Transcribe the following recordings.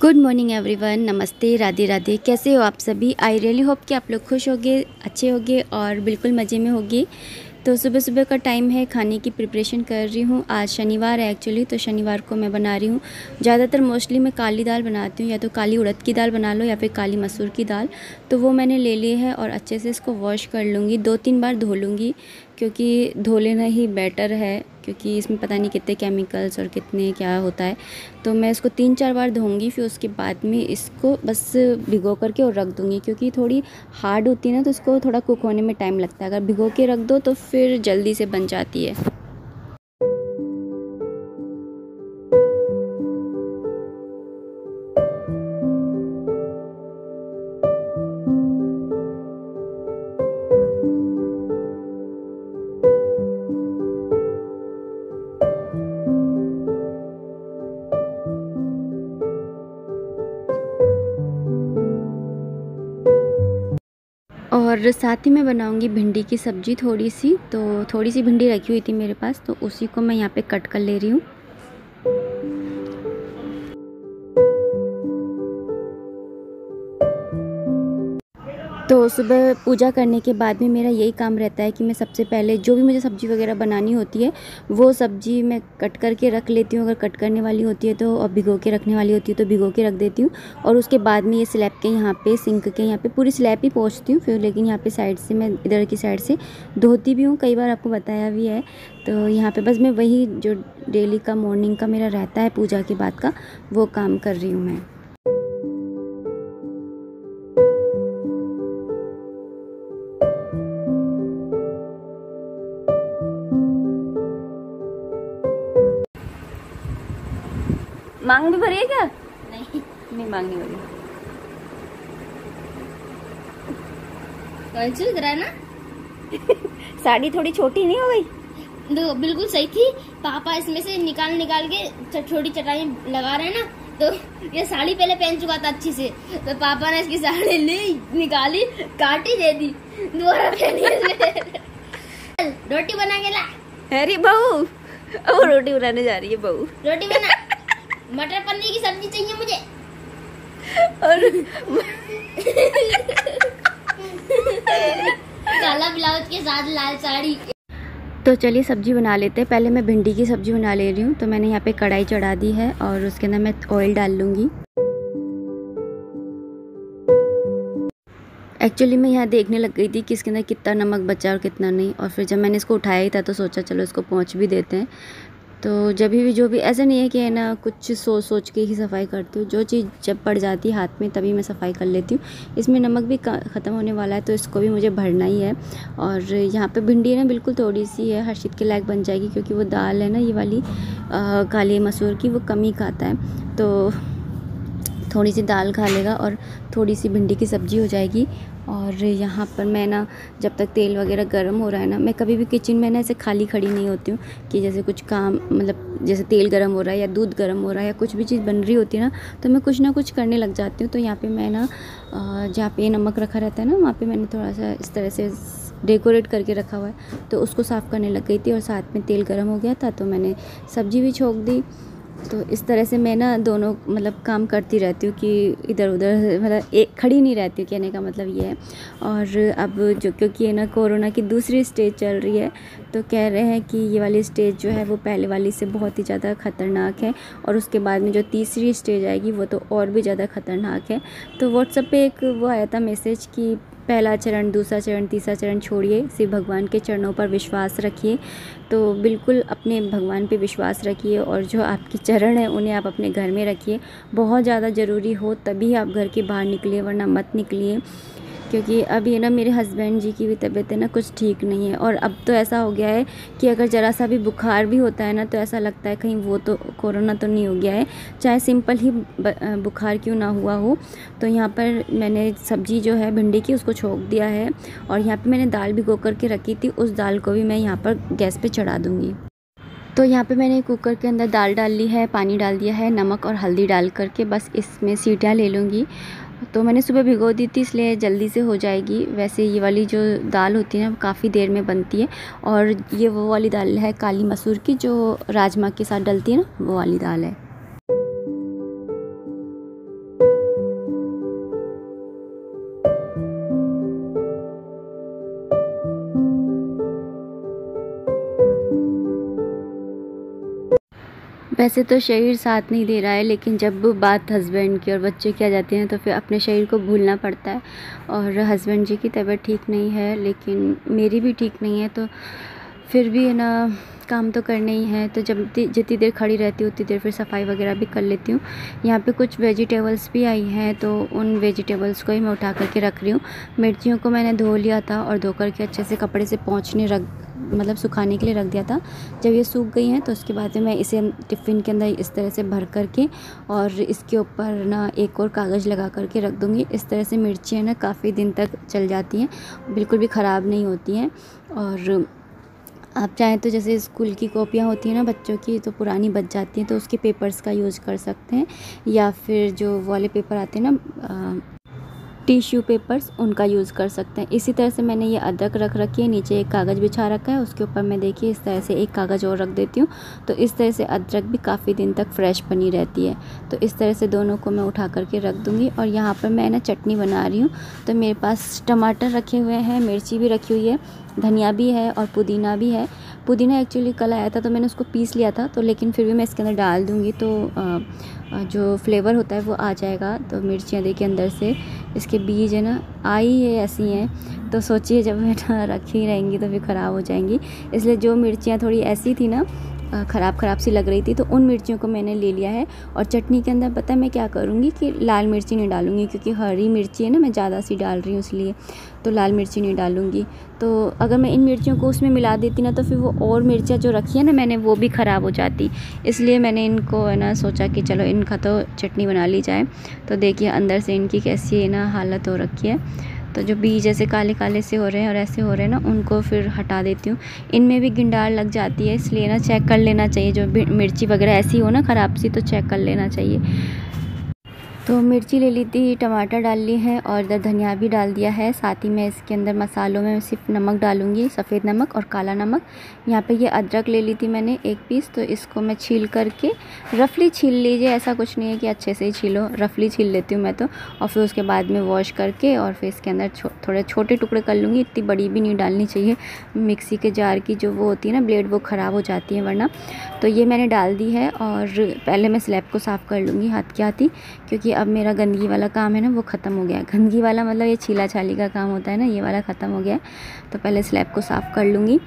Good morning everyone, नमस्ते, राधे राधे। कैसे हो आप सभी? आई रियली होप कि आप लोग खुश होगे, अच्छे होगे और बिल्कुल मज़े में होगे। तो सुबह सुबह का टाइम है, खाने की प्रिपरेशन कर रही हूँ। आज शनिवार है एक्चुअली, तो शनिवार को मैं बना रही हूँ। ज़्यादातर मोस्टली मैं काली दाल बनाती हूँ, या तो काली उड़द की दाल बना लो या फिर काली मसूर की दाल। तो वो मैंने ले ली है और अच्छे से इसको वॉश कर लूँगी, 2-3 बार धो लूँगी, क्योंकि धो लेना ही बेटर है, क्योंकि इसमें पता नहीं कितने केमिकल्स और कितने क्या होता है। तो मैं इसको 3-4 बार धोऊंगी, फिर उसके बाद में इसको बस भिगो करके और रख दूँगी, क्योंकि थोड़ी हार्ड होती है ना, तो इसको थोड़ा कुक होने में टाइम लगता है। अगर भिगो के रख दो तो फिर जल्दी से बन जाती है। और साथ ही मैं बनाऊंगी भिंडी की सब्ज़ी थोड़ी सी भिंडी रखी हुई थी मेरे पास, तो उसी को मैं यहाँ पे कट कर ले रही हूँ। तो सुबह पूजा करने के बाद में मेरा यही काम रहता है कि मैं सबसे पहले जो भी मुझे सब्ज़ी वगैरह बनानी होती है, वो सब्ज़ी मैं कट करके रख लेती हूँ। अगर कट करने वाली होती है तो, और भिगो के रखने वाली होती है तो भिगो के रख देती हूँ। और उसके बाद में ये स्लैब के यहाँ पे, सिंक के यहाँ पे पूरी स्लैब ही पोंछती हूँ फिर, लेकिन यहाँ पे साइड से मैं इधर की साइड से धोती भी हूँ, कई बार आपको बताया भी है। तो यहाँ पर बस मैं वही जो डेली का मॉर्निंग का मेरा रहता है पूजा के बाद का, वो काम कर रही हूँ मैं। मांग भी भरी है क्या? नहीं मांग नहीं भरी। लग रहा है ना। साड़ी थोड़ी छोटी नहीं हो गई? देखो बिल्कुल सही थी। पापा इसमें से निकाल के छोटी चटाई लगा रहे हैं ना, तो ये साड़ी पहले पहन चुका था अच्छी से, तो पापा ने इसकी साड़ी ली, निकाली, काटी, दे दी, दोबारा पहनी। रोटी बना के ला। अरे बहू, वो रोटी बनाने जा रही है बहू। रोटी बना। मटर पनीर की सब्जी चाहिए मुझे। और काला ब्लाउज के साथ लाल साड़ी। तो चलिए सब्जी बना लेते हैं। पहले मैं भिंडी की सब्जी बना ले रही हूँ। तो मैंने यहाँ पे कढ़ाई चढ़ा दी है और उसके अंदर मैं ऑयल डाल लूँगी। एक्चुअली मैं यहाँ देखने लग गई थी कि इसके अंदर कितना नमक बचा और कितना नहीं, और फिर जब मैंने इसको उठाया ही था तो सोचा चलो इसको पोंछ भी देते हैं। तो जब भी जो भी, ऐसा नहीं है कि है ना कुछ सोच के ही सफाई करती हूँ, जो चीज़ जब पड़ जाती है हाथ में तभी मैं सफाई कर लेती हूँ। इसमें नमक भी ख़त्म होने वाला है, तो इसको भी मुझे भरना ही है। और यहाँ पे भिंडी ना बिल्कुल थोड़ी सी है, हर्षित के लायक बन जाएगी, क्योंकि वो दाल है ना ये वाली काली मसूर की, वो कम ही खाता है। तो थोड़ी सी दाल खा लेगा और थोड़ी सी भिंडी की सब्ज़ी हो जाएगी। और यहाँ पर मैं ना, जब तक तेल वगैरह गर्म हो रहा है ना, मैं कभी भी किचन में ना ऐसे खाली खड़ी नहीं होती हूँ कि जैसे कुछ काम, मतलब जैसे तेल गर्म हो रहा है या दूध गर्म हो रहा है या कुछ भी चीज़ बन रही होती है ना, तो मैं कुछ ना कुछ करने लग जाती हूँ। तो यहाँ पे मैं ना जहाँ पे नमक रखा रहता है ना, वहाँ पे मैंने थोड़ा सा इस तरह से डेकोरेट करके रखा हुआ है, तो उसको साफ़ करने लग गई थी। और साथ में तेल गर्म हो गया था तो मैंने सब्ज़ी भी छोंक दी। तो इस तरह से मैं ना दोनों मतलब काम करती रहती हूँ, कि इधर उधर मतलब एक खड़ी नहीं रहती, कहने का मतलब ये है। और अब जो, क्योंकि है ना कोरोना की दूसरी स्टेज चल रही है, तो कह रहे हैं कि ये वाली स्टेज जो है वो पहले वाली से बहुत ही ज़्यादा ख़तरनाक है, और उसके बाद में जो तीसरी स्टेज आएगी वो तो और भी ज़्यादा ख़तरनाक है। तो व्हाट्सएप पे एक वो आया था मैसेज कि पहला चरण, दूसरा चरण, तीसरा चरण छोड़िए, सिर्फ भगवान के चरणों पर विश्वास रखिए। तो बिल्कुल अपने भगवान पे विश्वास रखिए, और जो आपके चरण हैं उन्हें आप अपने घर में रखिए। बहुत ज़्यादा ज़रूरी हो तभी आप घर के बाहर निकलिए, वरना मत निकलिए। क्योंकि अब ये ना मेरे हस्बैंड जी की भी तबीयत है ना कुछ ठीक नहीं है, और अब तो ऐसा हो गया है कि अगर ज़रा सा भी बुखार भी होता है ना, तो ऐसा लगता है कहीं वो तो कोरोना तो नहीं हो गया है, चाहे सिंपल ही बुखार क्यों ना हुआ हो। तो यहाँ पर मैंने सब्ज़ी जो है भिंडी की, उसको छोंक दिया है, और यहाँ पर मैंने दाल भिगो करके रखी थी, उस दाल को भी मैं यहाँ पर गैस पर चढ़ा दूँगी। तो यहाँ पे मैंने कुकर के अंदर दाल डाल ली है, पानी डाल दिया है, नमक और हल्दी डाल करके बस इसमें सीटियाँ ले लूँगी। तो मैंने सुबह भिगो दी थी, इसलिए जल्दी से हो जाएगी। वैसे ये वाली जो दाल होती है ना काफ़ी देर में बनती है, और ये वो वाली दाल है काली मसूर की, जो राजमा के साथ डलती है ना, वो वाली दाल है। वैसे तो शरीर साथ नहीं दे रहा है, लेकिन जब बात हस्बैंड की और बच्चे की आ जाती है तो फिर अपने शरीर को भूलना पड़ता है। और हस्बैंड जी की तबीयत ठीक नहीं है, लेकिन मेरी भी ठीक नहीं है, तो फिर भी है ना काम तो करना ही है। तो जब जितनी देर खड़ी रहती हूँ उतनी देर फिर सफाई वगैरह भी कर लेती हूँ। यहाँ पे कुछ वेजिटेबल्स भी आई हैं, तो उन वेजिटेबल्स को ही मैं उठा करके रख रही हूँ। मिर्चियों को मैंने धो लिया था और धो करके अच्छे से कपड़े से पोंछने मतलब सुखाने के लिए रख दिया था। जब ये सूख गई हैं तो उसके बाद में मैं इसे टिफ़िन के अंदर इस तरह से भर करके और इसके ऊपर ना एक और कागज़ लगा करके रख दूँगी। इस तरह से मिर्चियाँ ना काफ़ी दिन तक चल जाती हैं, बिल्कुल भी ख़राब नहीं होती हैं। और आप चाहें तो जैसे स्कूल की कॉपियाँ होती हैं ना बच्चों की, तो पुरानी बच जाती हैं तो उसके पेपर्स का यूज़ कर सकते हैं, या फिर जो वाले पेपर आते हैं ना टिश्यू पेपर्स, उनका यूज़ कर सकते हैं। इसी तरह से मैंने ये अदरक रख रखी है, नीचे एक कागज़ बिछा रखा है, उसके ऊपर मैं देखिए इस तरह से एक कागज़ और रख देती हूँ। तो इस तरह से अदरक भी काफ़ी दिन तक फ्रेश बनी रहती है। तो इस तरह से दोनों को मैं उठा करके रख दूँगी। और यहाँ पर मैं ना चटनी बना रही हूँ, तो मेरे पास टमाटर रखे हुए हैं, मिर्ची भी रखी हुई है, धनिया भी है और पुदीना भी है। पुदीना एक्चुअली कल आया था तो मैंने उसको पीस लिया था, तो लेकिन फिर भी मैं इसके अंदर डाल दूँगी तो जो फ्लेवर होता है वो आ जाएगा। तो मिर्चियाँ देखिए अंदर से इसके बीज है ना आई है ऐसी हैं, तो सोचिए जब मैं ना रखी रहेंगी तो फिर ख़राब हो जाएंगी। इसलिए जो मिर्चियाँ थोड़ी ऐसी थी ना ख़राब सी लग रही थी, तो उन मिर्चियों को मैंने ले लिया है। और चटनी के अंदर पता है मैं क्या करूँगी कि लाल मिर्ची नहीं डालूँगी, क्योंकि हरी मिर्ची है ना मैं ज़्यादा सी डाल रही हूँ इसलिए, तो लाल मिर्ची नहीं डालूँगी। तो अगर मैं इन मिर्चियों को उसमें मिला देती ना तो फिर वो और मिर्चियाँ जो रखी है ना मैंने वो भी ख़राब हो जाती। इसलिए मैंने इनको है ना सोचा कि चलो इनका तो चटनी बना ली जाए। तो देखिए अंदर से इनकी कैसी है ना हालत हो रखी है। तो जो बीज ऐसे काले काले से हो रहे हैं और ऐसे हो रहे हैं ना, उनको फिर हटा देती हूँ। इनमें भी गिंडार लग जाती है, इसलिए ना चेक कर लेना चाहिए। जो मिर्ची वगैरह ऐसी हो ना ख़राब सी, तो चेक कर लेना चाहिए। तो मिर्ची ले ली थी, टमाटर डाल ली है और इधर धनिया भी डाल दिया है। साथ ही मैं इसके अंदर मसालों में सिर्फ नमक डालूँगी, सफ़ेद नमक और काला नमक। यहाँ पे ये अदरक ले ली थी मैंने 1 पीस, तो इसको मैं छील करके रफली छील लीजिए, ऐसा कुछ नहीं है कि अच्छे से ही छीलो, रफली छील लेती हूँ मैं तो। और फिर उसके बाद में वॉश करके और फिर इसके अंदर थोड़े छोटे टुकड़े कर लूँगी, इतनी बड़ी भी नहीं डालनी चाहिए। मिक्सी के जार की जो वो होती है ना ब्लेड, वो ख़राब हो जाती है वरना। तो ये मैंने डाल दी है और पहले मैं स्लैब को साफ़ कर लूँगी हाथ के हाथ ही, क्योंकि अब मेरा गंदगी वाला काम है ना वो ख़त्म हो गया है। गंदगी वाला मतलब ये छीला छाली का काम होता है ना, ये वाला ख़त्म हो गया है। तो पहले स्लैब को साफ़ कर लूँगी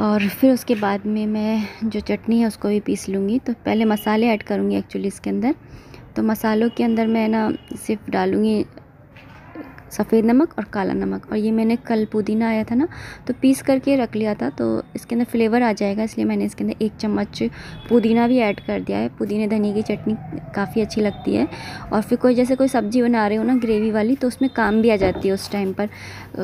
और फिर उसके बाद में मैं जो चटनी है उसको भी पीस लूँगी। तो पहले मसाले ऐड करूँगी एक्चुअली इसके अंदर। तो मसालों के अंदर मैं ना सिर्फ डालूँगी सफ़ेद नमक और काला नमक। और ये मैंने कल पुदीना आया था ना तो पीस करके रख लिया था, तो इसके अंदर फ्लेवर आ जाएगा, इसलिए मैंने इसके अंदर 1 चम्मच पुदीना भी ऐड कर दिया है। पुदीने धनिया की चटनी काफ़ी अच्छी लगती है। और फिर कोई जैसे सब्ज़ी बना रहे हो ना ग्रेवी वाली, तो उसमें काम भी आ जाती है उस टाइम पर।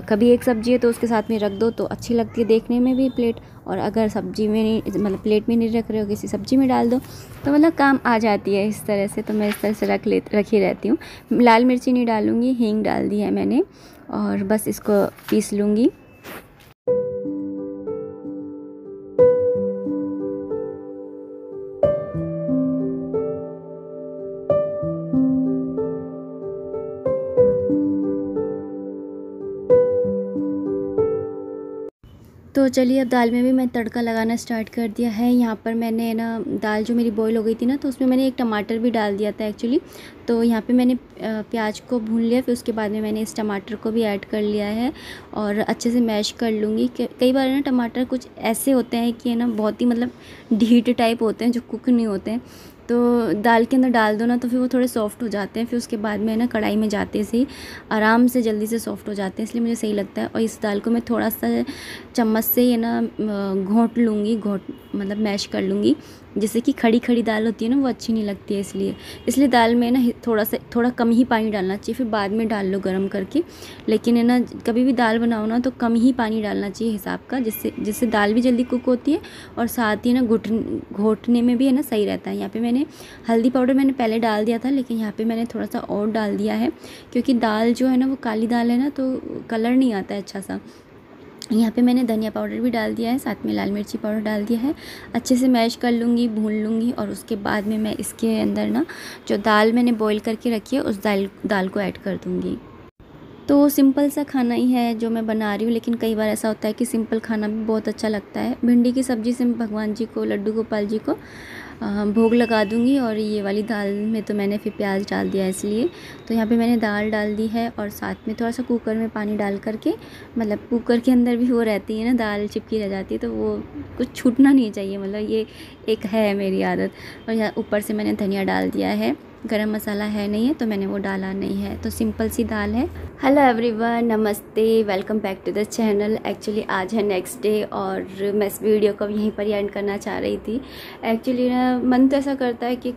कभी एक सब्ज़ी है तो उसके साथ में रख दो तो अच्छी लगती है देखने में भी प्लेट, और अगर सब्ज़ी में नहीं मतलब प्लेट में नहीं रख रहे हो किसी सब्ज़ी में डाल दो तो मतलब काम आ जाती है इस तरह से। तो मैं इस तरह से रखी रहती हूँ। लाल मिर्ची नहीं डालूँगी, हींग डाल दी है मैंने और बस इसको पीस लूँगी। तो चलिए अब दाल में भी मैं तड़का लगाना स्टार्ट कर दिया है। यहाँ पर मैंने ना दाल जो मेरी बॉईल हो गई थी ना, तो उसमें मैंने एक टमाटर भी डाल दिया था एक्चुअली। तो यहाँ पे मैंने प्याज को भून लिया, फिर उसके बाद में मैंने इस टमाटर को भी ऐड कर लिया है और अच्छे से मैश कर लूँगी। कई बार ना टमाटर कुछ ऐसे होते हैं कि है ना बहुत ही मतलब ढीठ टाइप होते हैं जो कुक नहीं होते हैं, तो दाल के अंदर डाल दो ना तो फिर वो थोड़े सॉफ्ट हो जाते हैं। फिर उसके बाद में ना कढ़ाई में जाते से ही आराम से जल्दी से सॉफ्ट हो जाते हैं, इसलिए मुझे सही लगता है। और इस दाल को मैं थोड़ा सा चम्मच से ही ना घोंट लूँगी, मतलब मैश कर लूँगी, जैसे कि खड़ी खड़ी दाल होती है ना वो अच्छी नहीं लगती है। इसलिए दाल में ना थोड़ा कम ही पानी डालना चाहिए, फिर बाद में डाल लो गर्म करके। लेकिन है ना कभी भी दाल बनाओ ना तो कम ही पानी डालना चाहिए हिसाब का, जिससे दाल भी जल्दी कुक होती है और साथ ही ना घोटने में भी है ना सही रहता है। यहाँ पे मैंने हल्दी पाउडर मैंने पहले डाल दिया था, लेकिन यहाँ पे मैंने थोड़ा सा और डाल दिया है, क्योंकि दाल जो है ना वो काली दाल है ना तो कलर नहीं आता है अच्छा सा। यहाँ पे मैंने धनिया पाउडर भी डाल दिया है, साथ में लाल मिर्ची पाउडर डाल दिया है। अच्छे से मैश कर लूँगी, भून लूँगी और उसके बाद में मैं इसके अंदर ना जो दाल मैंने बॉईल करके रखी है उस दाल को ऐड कर दूँगी। तो सिंपल सा खाना ही है जो मैं बना रही हूँ, लेकिन कई बार ऐसा होता है कि सिंपल खाना भी बहुत अच्छा लगता है। भिंडी की सब्ज़ी से मैं भगवान जी को, लड्डू गोपाल जी को भोग लगा दूँगी। और ये वाली दाल में तो मैंने फिर प्याज डाल दिया इसलिए। तो यहाँ पे मैंने दाल डाल दी है और साथ में थोड़ा सा कुकर में पानी डाल करके, मतलब कुकर के अंदर भी वो रहती है ना, दाल चिपकी रह जाती है, तो वो कुछ छूटना नहीं चाहिए, मतलब ये एक है मेरी आदत। और यहाँ ऊपर से मैंने धनिया डाल दिया है। गरम मसाला है नहीं है तो मैंने वो डाला नहीं है। तो सिंपल सी दाल है। हेलो एवरीवन, नमस्ते, welcome back to the channel. Actually आज है नेक्स्ट डे और मैं इस वीडियो को यहीं पर ही एंड करना चाह रही थी। एक्चुअली ना मन तो ऐसा करता है कि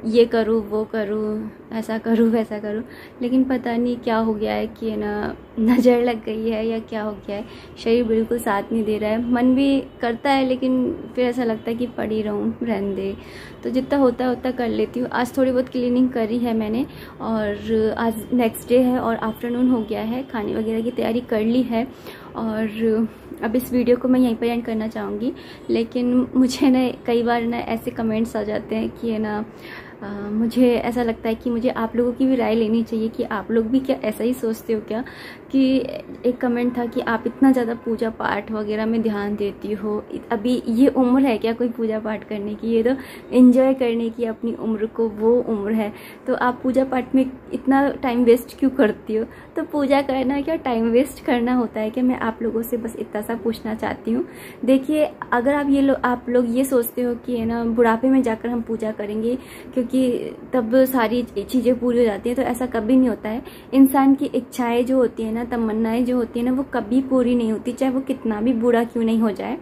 ये करूँ, वो करूँ, ऐसा करूँ, वैसा करूँ, लेकिन पता नहीं क्या हो गया है कि ना नज़र लग गई है या क्या हो गया है, शरीर बिल्कुल साथ नहीं दे रहा है। मन भी करता है लेकिन फिर ऐसा लगता है कि पड़ी रहूँ, रहने दे। तो जितना होता है उतना कर लेती हूँ। आज थोड़ी बहुत क्लीनिंग करी है मैंने और आज नेक्स्ट डे है और आफ्टरनून हो गया है, खाने वगैरह की तैयारी कर ली है। और अब इस वीडियो को मैं यहीं पर एंड करना चाहूँगी, लेकिन मुझे ना कई बार ना ऐसे कमेंट्स आ जाते हैं कि है ना मुझे ऐसा लगता है कि मुझे आप लोगों की भी राय लेनी चाहिए कि आप लोग भी क्या ऐसा ही सोचते हो क्या। कि एक कमेंट था कि आप इतना ज़्यादा पूजा पाठ वगैरह में ध्यान देती हो, अभी ये उम्र है क्या कोई पूजा पाठ करने की, ये तो एंजॉय करने की अपनी उम्र को, वो उम्र है, तो आप पूजा पाठ में इतना टाइम वेस्ट क्यों करती हो। तो पूजा करना क्या टाइम वेस्ट करना होता है क्या? मैं आप लोगों से बस इतना सा पूछना चाहती हूँ। देखिए, अगर आप लोग ये सोचते हो कि है ना बुढ़ापे में जाकर हम पूजा करेंगे क्योंकि तब सारी चीज़ें पूरी हो जाती हैं, तो ऐसा कभी नहीं होता है। इंसान की इच्छाएं जो होती है ना, तमन्नाएं जो होती है ना, वो कभी पूरी नहीं होती, चाहे वो कितना भी बूढ़ा क्यों नहीं हो जाए।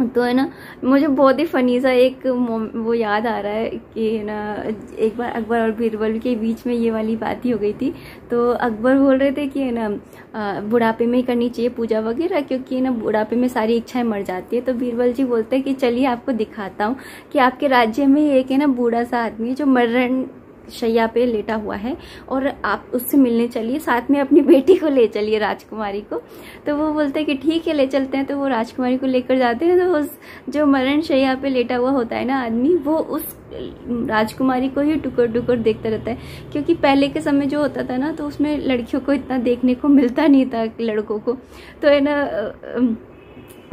तो है ना, मुझे बहुत ही फनी सा एक वो याद आ रहा है कि है ना, एक बार अकबर और बीरबल के बीच में ये वाली बात ही हो गई थी। तो अकबर बोल रहे थे कि है ना बुढ़ापे में ही करनी चाहिए पूजा वगैरह, क्योंकि ना बुढ़ापे में सारी इच्छाएं मर जाती है। तो बीरबल जी बोलते हैं कि चलिए आपको दिखाता हूँ कि आपके राज्य में एक है ना बूढ़ा सा आदमी है जो मरण शैया पे लेटा हुआ है और आप उससे मिलने चलिए, साथ में अपनी बेटी को ले चलिए, राजकुमारी को। तो वो बोलते हैं कि ठीक है ले चलते हैं। तो वो राजकुमारी को लेकर जाते हैं। तो उस जो मरण शैया पे लेटा हुआ होता है ना आदमी, वो उस राजकुमारी को ही टुकर टुकर देखता रहता है, क्योंकि पहले के समय जो होता था ना, तो उसमें लड़कियों को इतना देखने को मिलता नहीं था, लड़कों को। तो है ना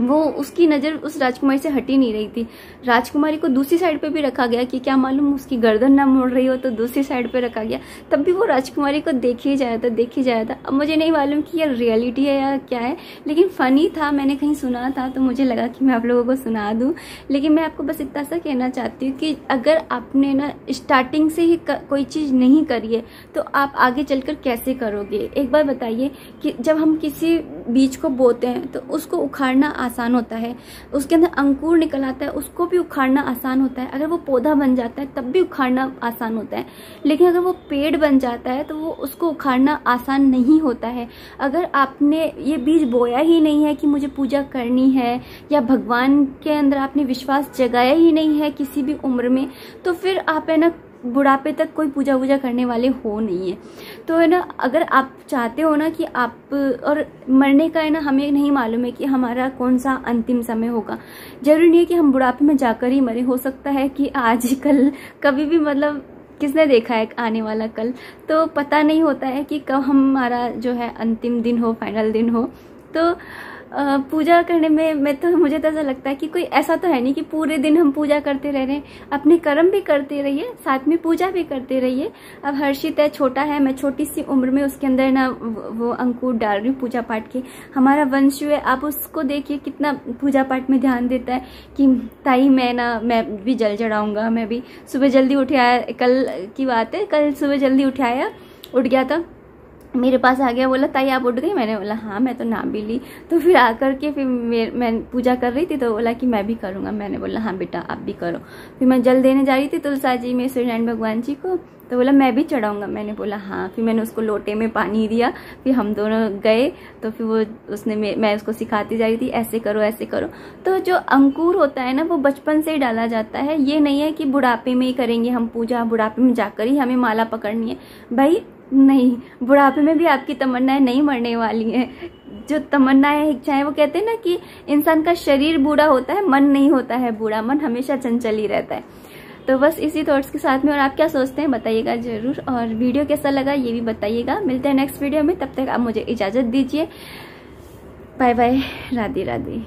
वो उसकी नज़र उस राजकुमारी से हटी नहीं रही थी। राजकुमारी को दूसरी साइड पे भी रखा गया कि क्या मालूम उसकी गर्दन ना मोड़ रही हो, तो दूसरी साइड पे रखा गया, तब भी वो राजकुमारी को देखी जाया था। अब मुझे नहीं मालूम कि ये रियलिटी है या क्या है, लेकिन फ़नी था, मैंने कहीं सुना था तो मुझे लगा कि मैं आप लोगों को सुना दूँ। लेकिन मैं आपको बस इतना सा कहना चाहती हूँ कि अगर आपने ना स्टार्टिंग से ही कोई चीज़ नहीं करी है तो आप आगे चलकर कैसे करोगे। एक बार बताइए कि जब हम किसी बीज को बोते हैं तो उसको उखाड़ना आसान होता है, उसके अंदर अंकुर निकल आता है, उसको भी उखाड़ना आसान होता है। अगर वो पौधा बन जाता है तब भी उखाड़ना आसान होता है, लेकिन अगर वो पेड़ बन जाता है तो वो उसको उखाड़ना आसान नहीं होता है। अगर आपने ये बीज बोया ही नहीं है कि मुझे पूजा करनी है, या भगवान के अंदर आपने विश्वास जगाया ही नहीं है किसी भी उम्र में, तो फिर आप है ना बुढ़ापे तक कोई पूजा वूजा करने वाले हो नहीं है। तो है ना, अगर आप चाहते हो ना कि आप, और मरने का है ना हमें नहीं मालूम है कि हमारा कौन सा अंतिम समय होगा। जरूरी नहीं है कि हम बुढ़ापे में जाकर ही मरे, हो सकता है कि आज कल कभी भी, मतलब किसने देखा है आने वाला कल, तो पता नहीं होता है कि कब हमारा जो है अंतिम दिन हो, फाइनल दिन हो। तो पूजा करने में मुझे तो ऐसा लगता है कि कोई ऐसा तो है नहीं कि पूरे दिन हम पूजा करते रह रहे हैं। अपने कर्म भी करते रहिए, साथ में पूजा भी करते रहिए। अब हर्षित है, छोटा है, मैं छोटी सी उम्र में उसके अंदर ना वो अंकुर डाल रही हूँ पूजा पाठ के। हमारा वंश है, आप उसको देखिए कितना पूजा पाठ में ध्यान देता है कि ताई मैं भी जल चढ़ाऊंगा, मैं भी सुबह जल्दी उठ आया। कल की बात है, कल सुबह जल्दी उठ गया था, मेरे पास आ गया, बोला ताई आप उठ गई? मैंने बोला हाँ, मैं तो नाम भी ली। तो फिर आकर के फिर मैं पूजा कर रही थी, तो बोला कि मैं भी करूँगा। मैंने बोला हाँ बेटा आप भी करो। फिर मैं जल देने जा रही थी तुलसा जी में सत्यनारायण भगवान जी को, तो बोला मैं भी चढ़ाऊंगा। मैंने बोला हाँ। फिर मैंने उसको लोटे में पानी दिया, फिर हम दोनों गए। तो फिर वो मैं उसको सिखाती जा रही थी, ऐसे करो ऐसे करो। तो जो अंकुर होता है ना, वो बचपन से ही डाला जाता है। ये नहीं है कि बुढ़ापे में ही करेंगे हम पूजा, बुढ़ापे में जाकर ही हमें माला पकड़नी है। भाई नहीं, बुढ़ापे में भी आपकी तमन्नाएं नहीं मरने वाली हैं। जो तमन्नाएं इच्छाएं, वो कहते हैं ना कि इंसान का शरीर बूढ़ा होता है, मन नहीं होता है बूढ़ा, मन हमेशा चंचल ही रहता है। तो बस इसी थॉट्स के साथ में, और आप क्या सोचते हैं बताइएगा ज़रूर, और वीडियो कैसा लगा ये भी बताइएगा। मिलते हैं नेक्स्ट वीडियो में, तब तक आप मुझे इजाज़त दीजिए। Bye bye, Radhe Radhe.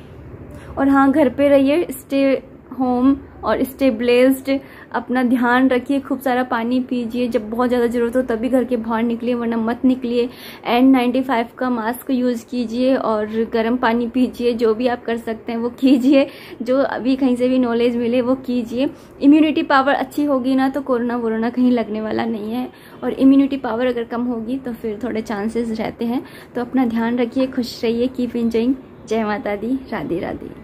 और हाँ, घर पे रहिए, स्टे होम और स्टे ब्लेस्ड, अपना ध्यान रखिए, खूब सारा पानी पीजिए, जब बहुत ज़्यादा ज़रूरत हो तभी घर के बाहर निकलिए, वरना मत निकलिए। N95 का मास्क यूज़ कीजिए और गर्म पानी पीजिए, जो भी आप कर सकते हैं वो कीजिए, जो अभी कहीं से भी नॉलेज मिले वो कीजिए। इम्यूनिटी पावर अच्छी होगी ना तो कोरोना वोरोना कहीं लगने वाला नहीं है, और इम्यूनिटी पावर अगर कम होगी तो फिर थोड़े चांसेस रहते हैं। तो अपना ध्यान रखिए, खुश रहिए, कीप एंजॉइंग। जय माता दी, राधे राधे।